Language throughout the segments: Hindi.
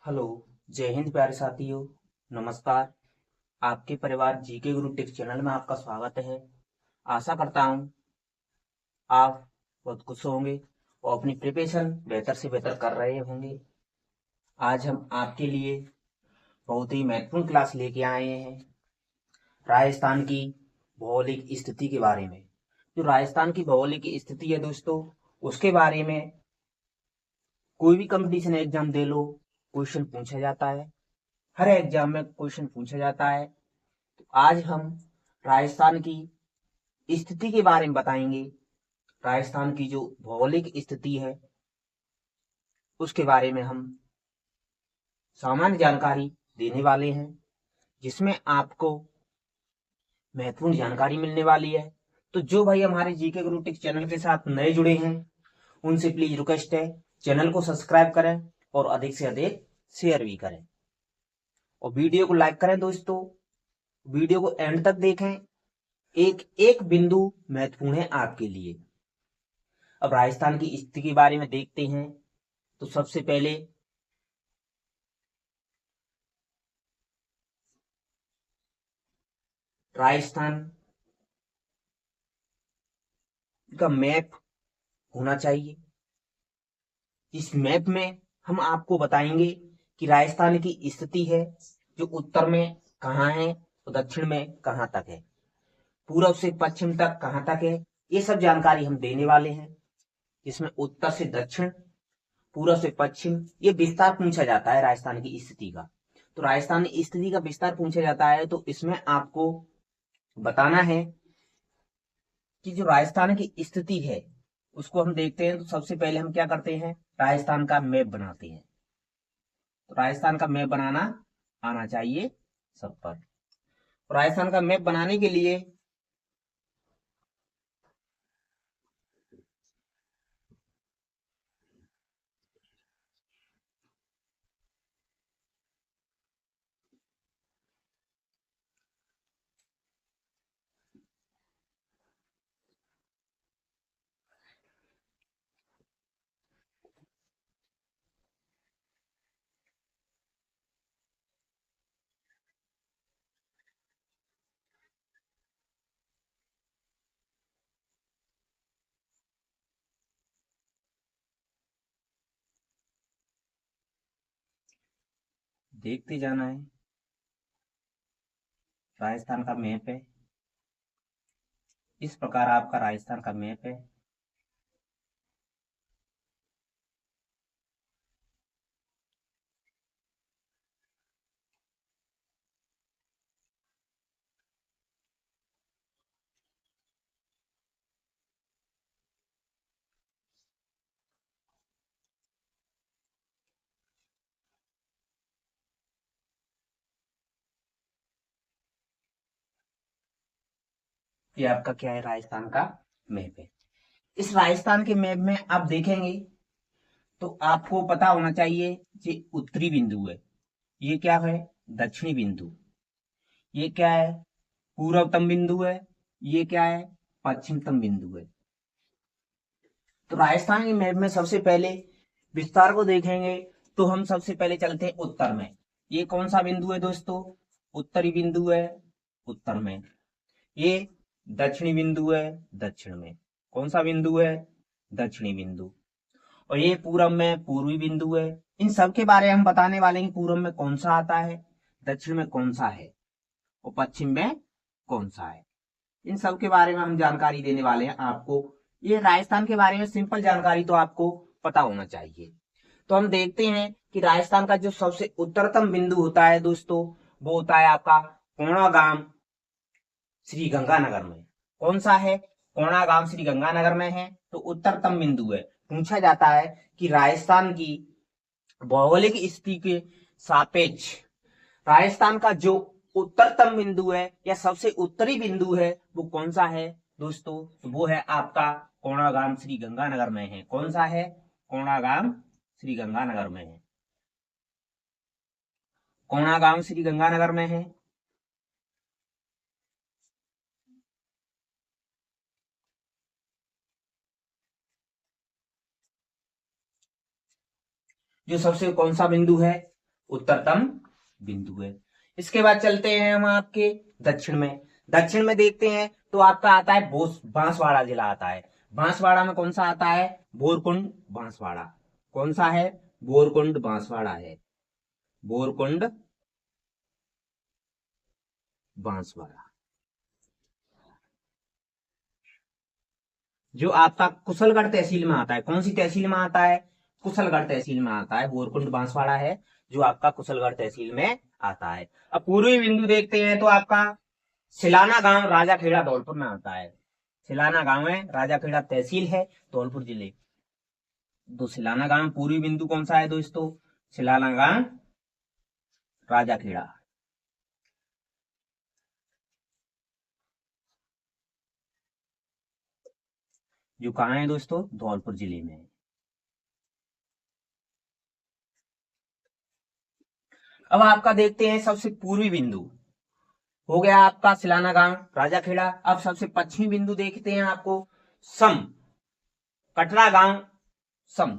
हेलो। जय हिंद प्यारे साथियों। नमस्कार। आपके परिवार जीके गुरु टेक चैनल में आपका स्वागत है। आशा करता हूँ आप बहुत खुश होंगे और अपनी प्रिपरेशन बेहतर से बेहतर कर रहे होंगे। आज हम आपके लिए बहुत ही महत्वपूर्ण क्लास लेके आए हैं राजस्थान की भौगोलिक स्थिति के बारे में। जो राजस्थान की भौगोलिक स्थिति है दोस्तों, उसके बारे में कोई भी कंपटीशन एग्जाम दे लो, क्वेश्चन पूछा जाता है। हर एग्जाम में क्वेश्चन पूछा जाता है। तो आज हम राजस्थान की स्थिति के बारे में बताएंगे। राजस्थान की जो भौगोलिक स्थिति है उसके बारे में हम सामान्य जानकारी देने वाले हैं, जिसमें आपको महत्वपूर्ण जानकारी मिलने वाली है। तो जो भाई हमारे जीके गुरु टेक चैनल के साथ नए जुड़े हैं, उनसे प्लीज रिक्वेस्ट है, चैनल को सब्सक्राइब करें और अधिक से अधिक शेयर भी करें और वीडियो को लाइक करें। दोस्तों, वीडियो को एंड तक देखें, एक एक बिंदु महत्वपूर्ण है आपके लिए। अब राजस्थान की स्थिति के बारे में देखते हैं। तो सबसे पहले राजस्थान का मैप होना चाहिए। इस मैप में हम आपको बताएंगे कि राजस्थान की स्थिति है, जो उत्तर में कहाँ है और दक्षिण में कहाँ तक है, पूर्व से पश्चिम तक कहाँ तक है। ये सब जानकारी हम देने वाले हैं, जिसमें उत्तर से दक्षिण, पूर्व से पश्चिम, ये विस्तार पूछा जाता है राजस्थान की स्थिति का। तो राजस्थान की स्थिति का विस्तार पूछा जाता है, तो इसमें आपको बताना है कि जो राजस्थान की स्थिति है उसको हम देखते हैं। तो सबसे पहले हम क्या करते हैं, राजस्थान का मैप बनाते हैं। तो राजस्थान का मैप बनाना आना चाहिए सब पर। राजस्थान का मैप बनाने के लिए देखते जाना है। राजस्थान का मैप है, इस प्रकार आपका राजस्थान का मैप है। ये आपका क्या है, राजस्थान का मैप है। इस राजस्थान के मैप में आप देखेंगे तो आपको पता होना चाहिए, ये उत्तरी बिंदु है, ये क्या है, दक्षिणी बिंदु, ये क्या है, पूर्वतम बिंदु है, ये क्या है, पश्चिमतम बिंदु है। तो राजस्थान के मैप में सबसे पहले विस्तार को देखेंगे। तो हम सबसे पहले चलते हैं उत्तर में। ये कौन सा बिंदु है दोस्तों, उत्तरी बिंदु है उत्तर में। ये दक्षिणी बिंदु है दक्षिण में। कौन सा बिंदु है, दक्षिणी बिंदु। और ये पूरब में पूर्वी बिंदु है। इन सब के बारे में हम बताने वाले हैं, पूरब में कौन सा आता है, दक्षिण में कौन सा है और पश्चिम में कौन सा है। इन सब के बारे में हम जानकारी देने वाले हैं आपको। ये राजस्थान के बारे में सिंपल जानकारी तो आपको पता होना चाहिए। तो हम देखते हैं कि राजस्थान का जो सबसे उत्तरतम बिंदु होता है दोस्तों, वो होता है आपका कोणागाम श्री गंगानगर में। कौन सा है, कोणागाम श्री गंगानगर में है। तो उत्तरतम बिंदु है। पूछा जाता है कि राजस्थान की भौगोलिक स्थिति के सापेक्ष राजस्थान का जो उत्तरतम बिंदु है या सबसे उत्तरी बिंदु है वो कौन सा है दोस्तों, तो वो है आपका कोणागाम श्री गंगानगर में है। कौन सा है, कोणागाम श्री गंगानगर में है। कोणागाम श्री गंगानगर में है। जो सबसे कौन सा बिंदु है, उत्तरतम बिंदु है। इसके बाद चलते हैं हम आपके दक्षिण में। दक्षिण में देखते हैं तो आपका आता है बांसवाड़ा जिला आता है। बांसवाड़ा में कौन सा आता है? बोरकुंड बांसवाड़ा। कौन सा है? बोरकुंड बांसवाड़ा है। बोरकुंड बांसवाड़ा। जो आपका कुशलगढ़ तहसील में आता है। कौन सी तहसील में आता है? कुशलगढ़ तहसील में आता है। बोरकुंड बांसवाड़ा है जो आपका कुशलगढ़ तहसील में आता है। अब पूर्वी बिंदु देखते हैं तो आपका सिलाना गांव राजाखेड़ा धौलपुर में आता है। सिलाना गांव है, राजाखेड़ा तहसील है, धौलपुर जिले। तो सिलाना गांव पूर्वी बिंदु कौन सा है दोस्तों? सिलाना गांव राजाखेड़ा। जो कहाँ है दोस्तों? धौलपुर जिले में है। अब आपका देखते हैं सबसे पूर्वी बिंदु हो गया आपका सिलाना गांव राजाखेड़ा। अब सबसे पश्चिमी बिंदु देखते हैं आपको सम कटरा गांव सम।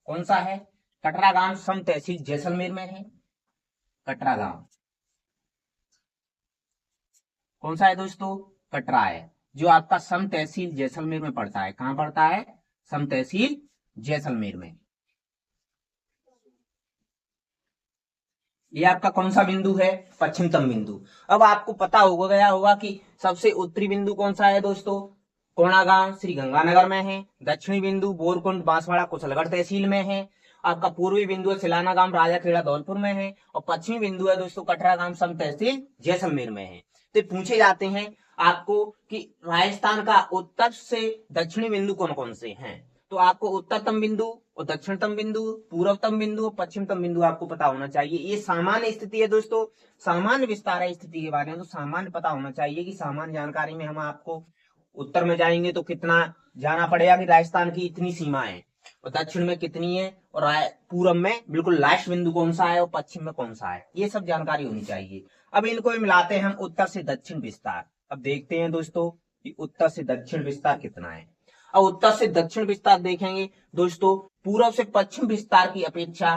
कौन सा है? कटरा गांव सम तहसील जैसलमेर में है। कटरा गांव कौन सा है दोस्तों? कटरा है जो आपका सम तहसील जैसलमेर में पड़ता है। कहां पड़ता है? सम तहसील जैसलमेर में। ये आपका कौन सा बिंदु है? पश्चिमतम बिंदु। अब आपको पता हो गया होगा कि सबसे उत्तरी बिंदु कौन सा है दोस्तों? कोणागांव श्री गंगानगर में है। दक्षिणी बिंदु बोरकुंड बांसवाड़ा कुशलगढ़ तहसील में है। आपका पूर्वी बिंदु है सिलाना गांव राजाखेड़ा धौलपुर में है। और पश्चिमी बिंदु है दोस्तों कटरा गांव सम तहसील जैसलमेर में है। तो पूछे जाते हैं आपको कि राजस्थान का उत्तर से दक्षिणी बिंदु कौन कौन से हैं। तो आपको उत्तरतम बिंदु और दक्षिणतम बिंदु, पूर्वतम बिंदु और पश्चिमतम बिंदु आपको पता होना चाहिए। ये सामान्य स्थिति है दोस्तों, सामान्य विस्तार है स्थिति के बारे में। तो सामान्य पता होना चाहिए कि सामान्य जानकारी में हम आपको उत्तर में जाएंगे तो कितना जाना पड़ेगा कि राजस्थान की इतनी सीमा है और दक्षिण में कितनी है और पूर्व में बिल्कुल लास्ट बिंदु कौन सा है और पश्चिम में कौन सा है, ये सब जानकारी होनी चाहिए। अब इनको मिलाते हैं हम उत्तर से दक्षिण विस्तार। अब देखते हैं दोस्तों कि उत्तर से दक्षिण विस्तार कितना है। अब उत्तर से दक्षिण विस्तार देखेंगे दोस्तों, पूर्व से पश्चिम विस्तार की अपेक्षा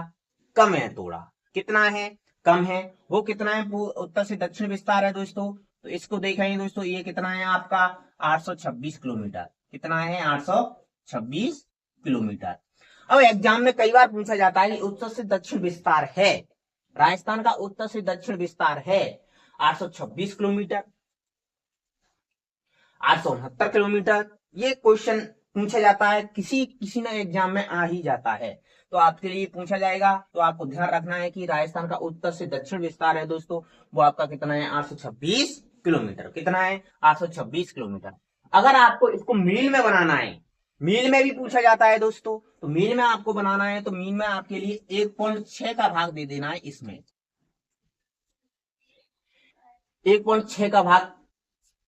कम है थोड़ा। कितना है? कम है। वो कितना है उत्तर से दक्षिण विस्तार है दोस्तों? तो इसको देखेंगे दोस्तों, ये कितना है आपका 826 किलोमीटर। कितना है? 826 किलोमीटर। अब एग्जाम में कई बार पूछा जाता है कि उत्तर से दक्षिण विस्तार है, राजस्थान का उत्तर से दक्षिण विस्तार है 826 किलोमीटर, 869 किलोमीटर। ये क्वेश्चन पूछा जाता है, किसी न एग्जाम में आ ही जाता है। तो आपके लिए पूछा जाएगा, तो आपको ध्यान रखना है कि राजस्थान का उत्तर से दक्षिण विस्तार है दोस्तों, वो आपका कितना है? 826 किलोमीटर। कितना है? 826 किलोमीटर। अगर आपको इसको मील में बनाना है, मील में भी पूछा जाता है दोस्तों, तो मील में आपको बनाना है तो मील में आपके लिए 1.6 का भाग दे देना है। इसमें 1.6 का भाग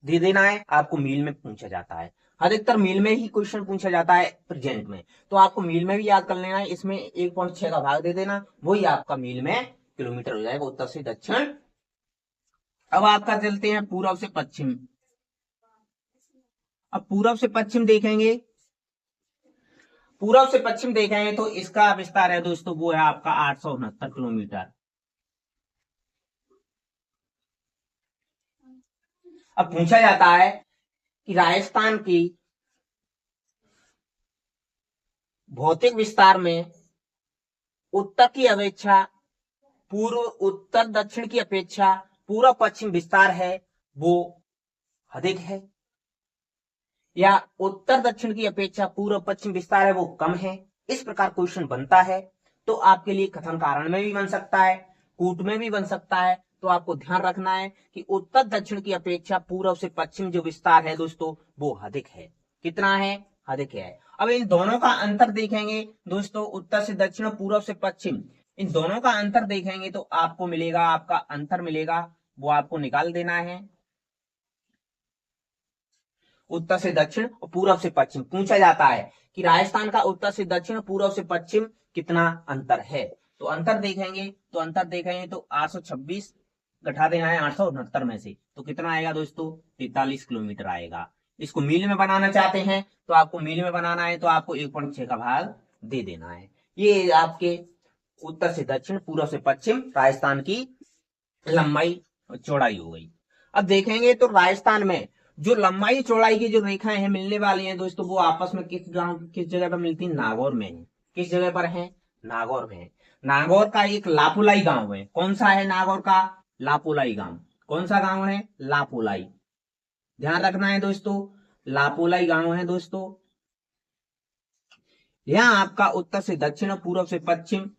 दे देना है आपको, मील में पूछा जाता है। अधिकतर मील में ही क्वेश्चन पूछा जाता है प्रेजेंट में, तो आपको मील में भी याद कर लेना है। इसमें 1.6 का भाग दे देना, वही आपका मील में किलोमीटर हो जाएगा उत्तर से दक्षिण। अब आपका चलते हैं पूर्व से पश्चिम। अब पूर्व से पश्चिम देखेंगे, पूर्व से पश्चिम देखेंगे तो इसका विस्तार है दोस्तों, वो है आपका 869 किलोमीटर। अब पूछा जाता है कि राजस्थान की भौतिक विस्तार में उत्तर की अपेक्षा पूर्व, उत्तर दक्षिण की अपेक्षा पूर्व पश्चिम विस्तार है वो अधिक है, या उत्तर दक्षिण की अपेक्षा पूर्व पश्चिम विस्तार है वो कम है। इस प्रकार क्वेश्चन बनता है। तो आपके लिए कथन कारण में भी बन सकता है, कूट में भी बन सकता है। तो आपको ध्यान रखना है कि उत्तर दक्षिण की अपेक्षा पूर्व से पश्चिम जो विस्तार है दोस्तों वो अधिक है। कितना है? अधिक है। अब इन दोनों का अंतर देखेंगे दोस्तों, उत्तर से दक्षिण और पूर्व से पश्चिम, इन दोनों का अंतर देखेंगे तो आपको मिलेगा, आपका अंतर मिलेगा, वो आपको निकाल देना है। उत्तर से दक्षिण और पूर्व से पश्चिम पूछा जाता है कि राजस्थान का उत्तर से दक्षिण पूर्व से पश्चिम कितना अंतर है। तो अंतर देखेंगे तो 826 घटा देना है 869 में से, तो कितना आएगा दोस्तों? 43 किलोमीटर आएगा। इसको मील में बनाना चाहते हैं तो आपको मील में बनाना है तो आपको 1.6 का भाग दे देना है। ये आपके उत्तर से दक्षिण, पूर्व से पश्चिम राजस्थान की लंबाई चौड़ाई हो गई। अब देखेंगे तो राजस्थान में जो लंबाई चौड़ाई की जो रेखाएं हैं मिलने वाली हैं दोस्तों, वो आपस में किस गांव किस जगह पर मिलती है? नागौर में है। किस जगह पर है? नागौर में है। नागौर का एक लापुलाई गांव है। कौन सा है नागौर का? लापुलाई गांव। कौन सा गांव है? लापुलाई। ध्यान रखना है दोस्तों, लापुलाई गांव है दोस्तों। यहाँ आपका उत्तर से दक्षिण और पूर्व से पश्चिम,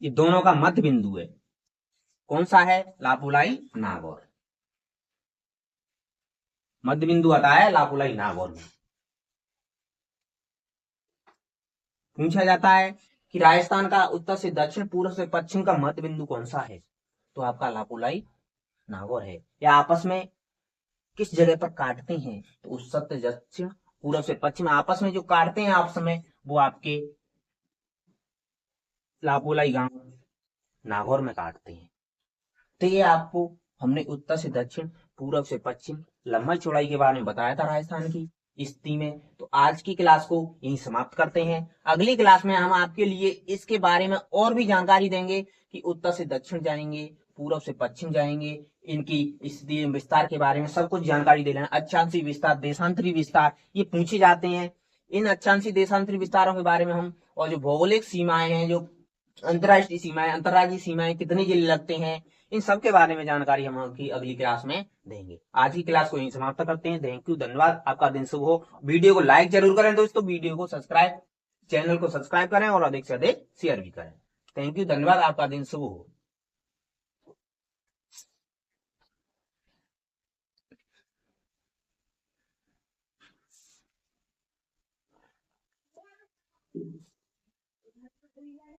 ये दोनों का मध्य बिंदु है। कौन सा है? लापुलाई नागौर। मध्य बिंदु आता है लापुलाई नागौर में। पूछा जाता है कि राजस्थान का उत्तर से दक्षिण, पूर्व से पश्चिम का मध्य बिंदु कौन सा है? तो आपका लापुलाई नागौर है। या आपस में किस जगह पर काटते हैं? तो उत्तर से दक्षिण, पूर्व से पश्चिम आपस में जो काटते हैं आपस में, वो आपके लापुलाई गांव नागौर में काटते हैं। तो ये आपको हमने उत्तर से दक्षिण, पूर्व से पश्चिम लंबाई चौड़ाई के बारे में बताया था राजस्थान की स्थिति में। तो आज की क्लास को यहीं समाप्त करते हैं। अगली क्लास में हम आपके लिए इसके बारे में और भी जानकारी देंगे कि उत्तर से दक्षिण जाएंगे, पूर्व से पश्चिम जाएंगे, इनकी स्थिति विस्तार के बारे में सब कुछ जानकारी दे लेना। अक्षांशीय विस्तार, देशांतरी विस्तार, ये पूछे जाते हैं। इन अक्षांशीय देशांतरी विस्तारों के बारे में हम, और जो भौगोलिक सीमाएं हैं, जो अंतरराज्यीय सीमाएं कितने जिले लगते हैं, इन सब के बारे में जानकारी हम आपकी अगली क्लास में देंगे। आज की क्लास को यहीं समाप्त करते हैं। थैंक यू, धन्यवाद। आपका दिन शुभ हो। वीडियो को लाइक जरूर करें दोस्तों, वीडियो को सब्सक्राइब, चैनल को सब्सक्राइब करें और अधिक से अधिक शेयर भी करें। थैंक यू, धन्यवाद। आपका दिन शुभ हो।